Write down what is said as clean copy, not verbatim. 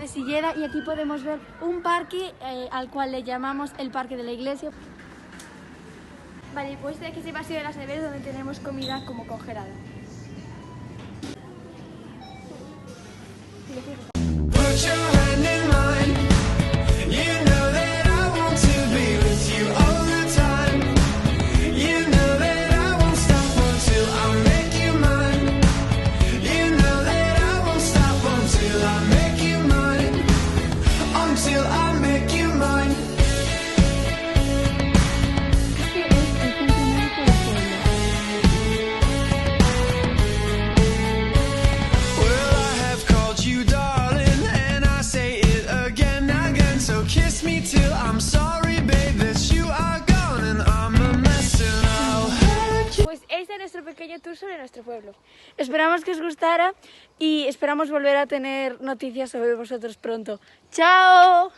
de Silleda y aquí podemos ver un parque al cual le llamamos el Parque de la Iglesia. Vale, pues de aquí se paseo de las neveras donde tenemos comida como congelada. Put your hand in mine. You know that I want to be with you all the time. You know that I won't stop until I make you mine. You know that I won't stop until I make you mine. Until I make you mine. Well, I have called you darling, and I say it again, again. So kiss me till I'm sorry, babe, that you are gone and I'm a mess and I'll hurt you. Pues este es nuestro pequeño tour sobre nuestro pueblo. Esperamos que os gustara y esperamos volver a tener noticias sobre vosotros pronto. ¡Chao!